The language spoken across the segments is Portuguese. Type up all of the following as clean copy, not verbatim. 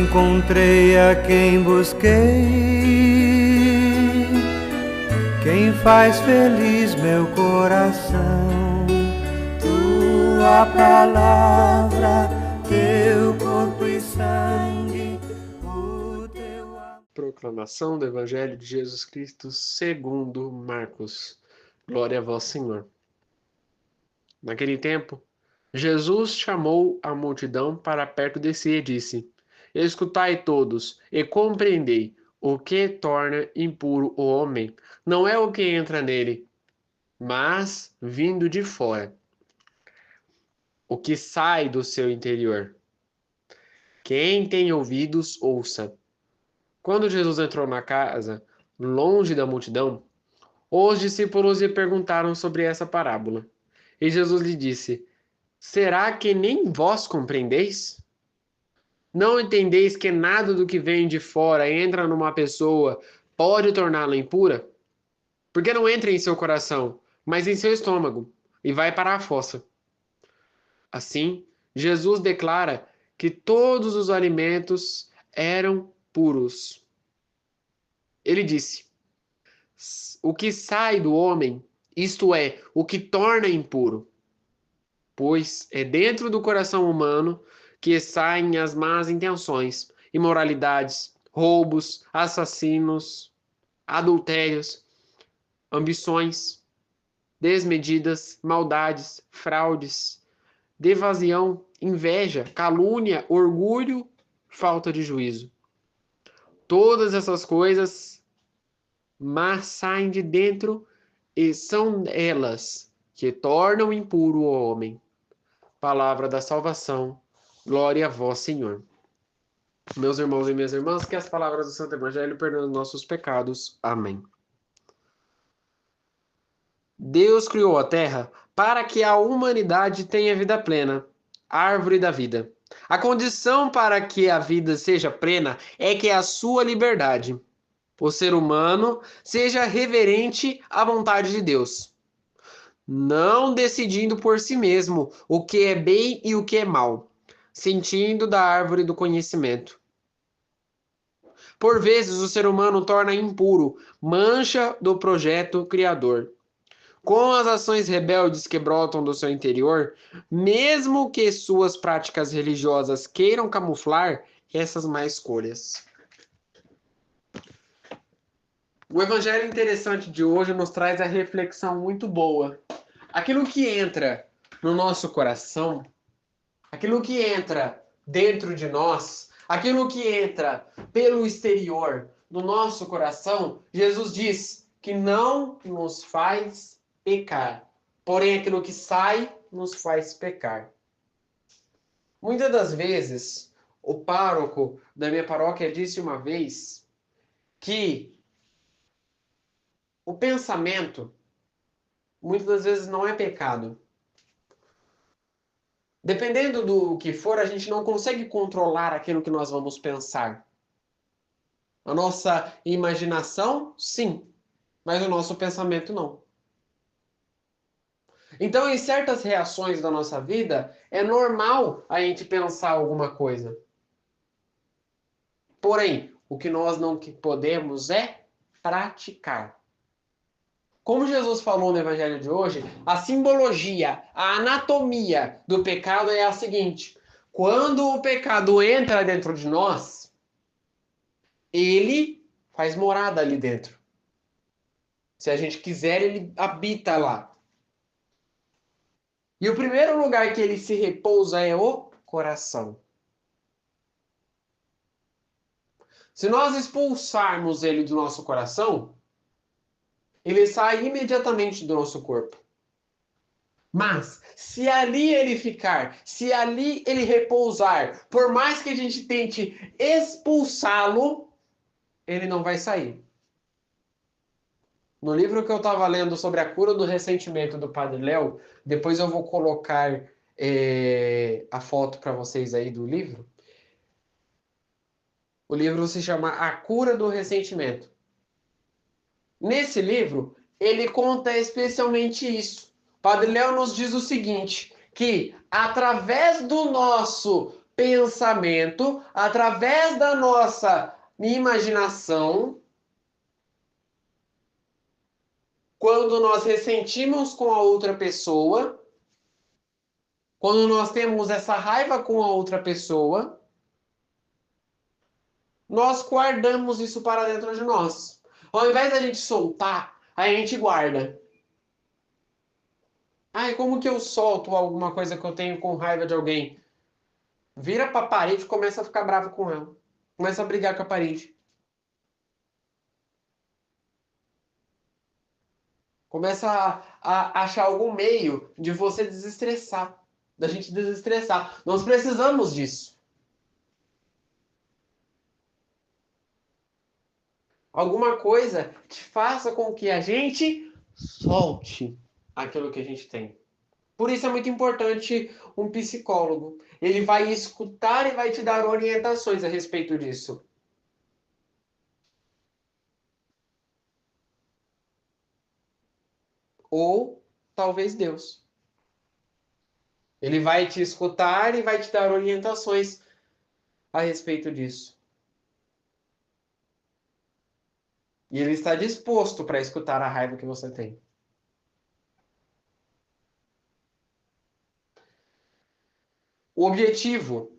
encontrei a quem busquei, quem faz feliz meu coração. Tua palavra, teu corpo e sangue, o teu amor. Proclamação do Evangelho de Jesus Cristo segundo Marcos. Glória a vós, Senhor. Naquele tempo, Jesus chamou a multidão para perto de si e disse: Escutai todos e compreendei. O que torna impuro o homem não é o que entra nele, mas vindo de fora, o que sai do seu interior. Quem tem ouvidos, ouça. Quando Jesus entrou na casa, longe da multidão, os discípulos lhe perguntaram sobre essa parábola. E Jesus lhe disse: Será que nem vós compreendeis? Não entendeis que nada do que vem de fora entra numa pessoa pode torná-la impura? Porque não entra em seu coração, mas em seu estômago, e vai para a fossa. Assim, Jesus declara que todos os alimentos eram puros. Ele disse: O que sai do homem, isto é, o que torna impuro, pois é dentro do coração humano que saem as más intenções, imoralidades, roubos, assassinos, adultérios, ambições desmedidas, maldades, fraudes, devasião, inveja, calúnia, orgulho, falta de juízo. Todas essas coisas mas saem de dentro e são elas que tornam impuro o homem. Palavra da salvação, glória a vós, Senhor. Meus irmãos e minhas irmãs, que as palavras do Santo Evangelho perdoem nossos pecados. Amém. Deus criou a terra para que a humanidade tenha vida plena, árvore da vida. A condição para que a vida seja plena é que a sua liberdade, o ser humano, seja reverente à vontade de Deus, não decidindo por si mesmo o que é bem e o que é mal, sentindo da árvore do conhecimento. Por vezes o ser humano torna impuro, mancha do projeto criador. Com as ações rebeldes que brotam do seu interior, mesmo que suas práticas religiosas queiram camuflar essas más escolhas. O evangelho interessante de hoje nos traz a reflexão muito boa. Aquilo que entra no nosso coração, aquilo que entra dentro de nós, aquilo que entra pelo exterior no nosso coração, Jesus diz que não nos faz pecar. Porém, aquilo que sai nos faz pecar. Muitas das vezes, o pároco da minha paróquia disse uma vez que o pensamento muitas das vezes não é pecado. Dependendo do que for, a gente não consegue controlar aquilo que nós vamos pensar. A nossa imaginação, sim, mas o nosso pensamento não. Então, em certas reações da nossa vida, é normal a gente pensar alguma coisa. Porém, o que nós não podemos é praticar. Como Jesus falou no Evangelho de hoje, a simbologia, a anatomia do pecado é a seguinte: quando o pecado entra dentro de nós, ele faz morada ali dentro. Se a gente quiser, ele habita lá. E o primeiro lugar que ele se repousa é o coração. Se nós expulsarmos ele do nosso coração, ele sai imediatamente do nosso corpo. Mas, se ali ele ficar, se ali ele repousar, por mais que a gente tente expulsá-lo, ele não vai sair. No livro que eu estava lendo sobre a cura do ressentimento do Padre Léo, depois eu vou colocar a foto para vocês aí do livro. O livro se chama A Cura do Ressentimento. Nesse livro, ele conta especialmente isso. Padre Léo nos diz o seguinte, que através do nosso pensamento, através da nossa imaginação, quando nós ressentimos com a outra pessoa, quando nós temos essa raiva com a outra pessoa, nós guardamos isso para dentro de nós. Ao invés da gente soltar, a gente guarda. Ai, como que eu solto alguma coisa que eu tenho com raiva de alguém? Vira pra parede e começa a ficar bravo com ela. Começa a brigar com a parede. Começa a achar algum meio de você desestressar. Da gente desestressar. Nós precisamos disso. Alguma coisa que faça com que a gente solte aquilo que a gente tem. Por isso é muito importante um psicólogo. Ele vai escutar e vai te dar orientações a respeito disso. Ou talvez Deus. Ele vai te escutar e vai te dar orientações a respeito disso. E ele está disposto para escutar a raiva que você tem. O objetivo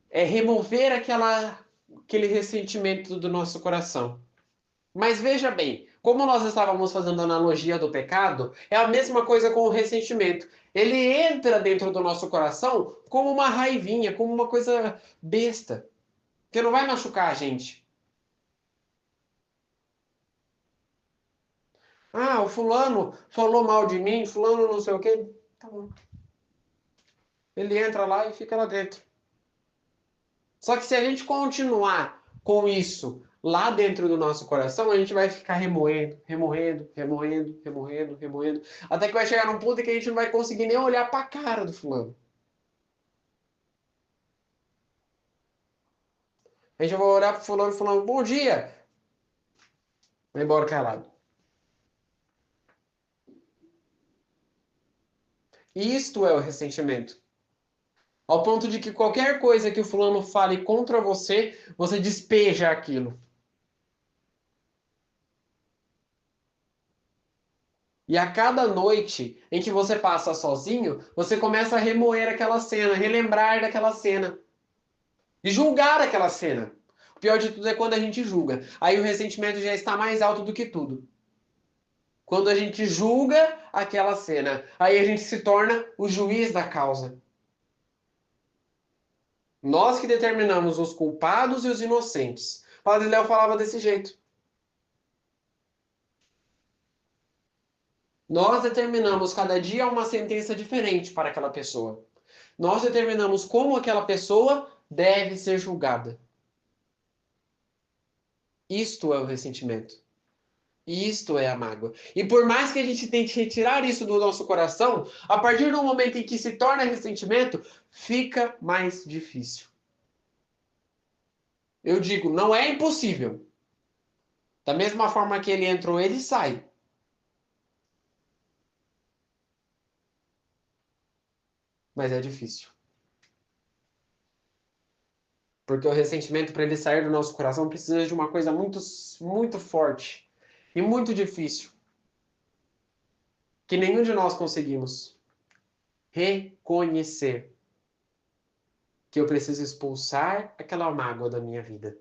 é remover aquele ressentimento do nosso coração. Mas veja bem, como nós estávamos fazendo a analogia do pecado, é a mesma coisa com o ressentimento. Ele entra dentro do nosso coração como uma raivinha, como uma coisa besta, que não vai machucar a gente. Ah, o fulano falou mal de mim, fulano não sei o quê. Tá bom. Ele entra lá e fica lá dentro. Só que se a gente continuar com isso lá dentro do nosso coração, a gente vai ficar remoendo, remoendo, remoendo, remoendo, remoendo, até que vai chegar num ponto em que a gente não vai conseguir nem olhar para a cara do fulano. A gente vai olhar para o fulano falando, bom dia. Vai embora calado. Isto é o ressentimento. Ao ponto de que qualquer coisa que o fulano fale contra você, você despeja aquilo. E a cada noite em que você passa sozinho, você começa a remoer aquela cena, relembrar daquela cena. E julgar aquela cena. O pior de tudo é quando a gente julga. Aí o ressentimento já está mais alto do que tudo. Quando a gente julga aquela cena, aí a gente se torna o juiz da causa. Nós que determinamos os culpados e os inocentes. O Padre Léo falava desse jeito. Nós determinamos cada dia uma sentença diferente para aquela pessoa. Nós determinamos como aquela pessoa deve ser julgada. Isto é o ressentimento. Isto é a mágoa. E por mais que a gente tente retirar isso do nosso coração, a partir do momento em que se torna ressentimento, fica mais difícil. Eu digo, não é impossível. Da mesma forma que ele entrou, ele sai. Mas é difícil. Porque o ressentimento, para ele sair do nosso coração, precisa de uma coisa muito, muito forte e muito difícil. Que nenhum de nós conseguimos. Reconhecer que eu preciso expulsar aquela mágoa da minha vida.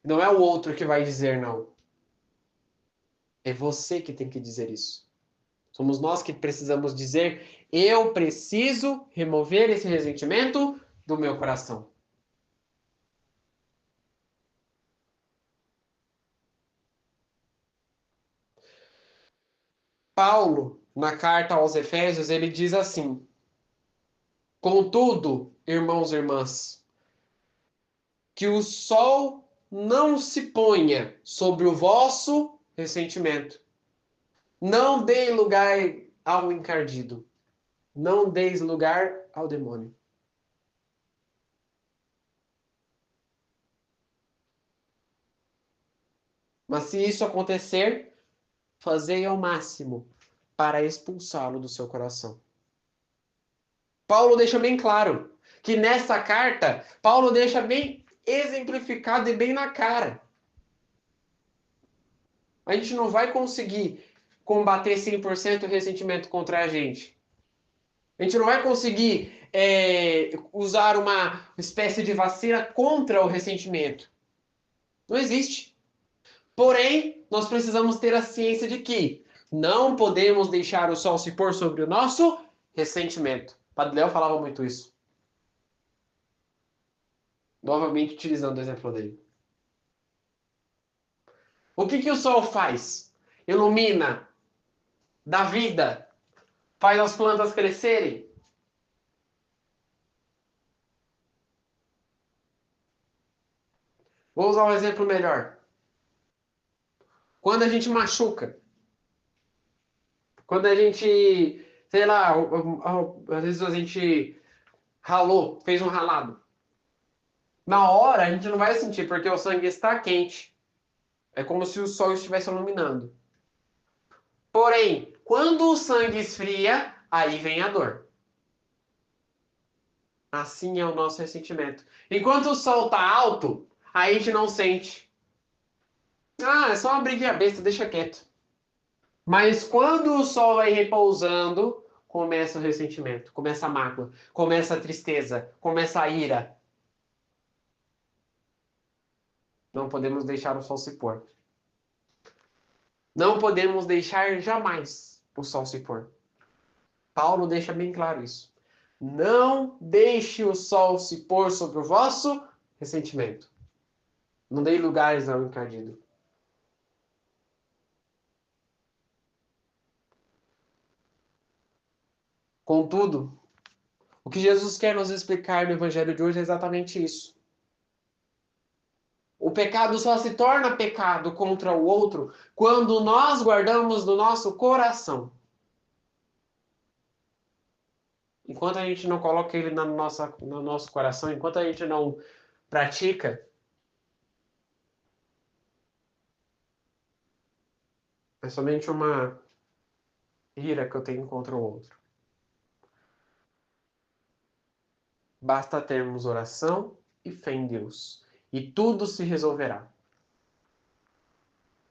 Não é o outro que vai dizer não. É você que tem que dizer isso. Somos nós que precisamos dizer: eu preciso remover esse ressentimento do meu coração. Paulo, na carta aos Efésios, ele diz assim: contudo, irmãos e irmãs, que o sol não se ponha sobre o vosso ressentimento. Não deem lugar ao encardido. Não deis lugar ao demônio. Mas se isso acontecer, fazei ao máximo para expulsá-lo do seu coração. Paulo deixa bem claro. que nessa carta, Paulo deixa bem exemplificado e bem na cara. A gente não vai conseguir combater 100% o ressentimento contra a gente. A gente não vai conseguir usar uma espécie de vacina contra o ressentimento. Não existe. Porém, nós precisamos ter a ciência de que não podemos deixar o sol se pôr sobre o nosso ressentimento. Padre Léo falava muito isso. Novamente utilizando o exemplo dele. O que o sol faz? Ilumina, dá vida, faz as plantas crescerem. Vou usar um exemplo melhor. Quando a gente machuca, quando a gente, sei lá, às vezes a gente ralou, fez um ralado. Na hora a gente não vai sentir porque o sangue está quente. É como se o sol estivesse iluminando. Porém, quando o sangue esfria, aí vem a dor. Assim é o nosso ressentimento. Enquanto o sol está alto, a gente não sente. Ah, é só uma briguinha besta, deixa quieto. Mas quando o sol vai repousando, começa o ressentimento, começa a mágoa, começa a tristeza, começa a ira. Não podemos deixar o sol se pôr. Não podemos deixar jamais o sol se pôr. Paulo deixa bem claro isso. Não deixe o sol se pôr sobre o vosso ressentimento. Não dei lugares ao encardido. Contudo, o que Jesus quer nos explicar no Evangelho de hoje é exatamente isso. O pecado só se torna pecado contra o outro quando nós guardamos no nosso coração. Enquanto a gente não coloca ele no nosso coração, enquanto a gente não pratica, é somente uma ira que eu tenho contra o outro. Basta termos oração e fé em Deus, e tudo se resolverá.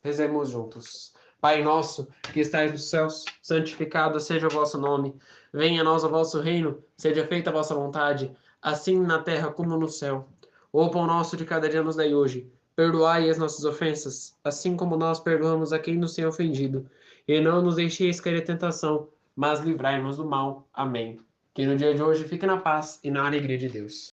Rezemos juntos. Pai nosso, que estais nos céus, santificado seja o vosso nome. Venha a nós o vosso reino, seja feita a vossa vontade, assim na terra como no céu. O pão nosso de cada dia nos dai hoje. Perdoai as nossas ofensas, assim como nós perdoamos a quem nos tem ofendido. E não nos deixeis cair em tentação, mas livrai-nos do mal. Amém. Que no dia de hoje fique na paz e na alegria de Deus.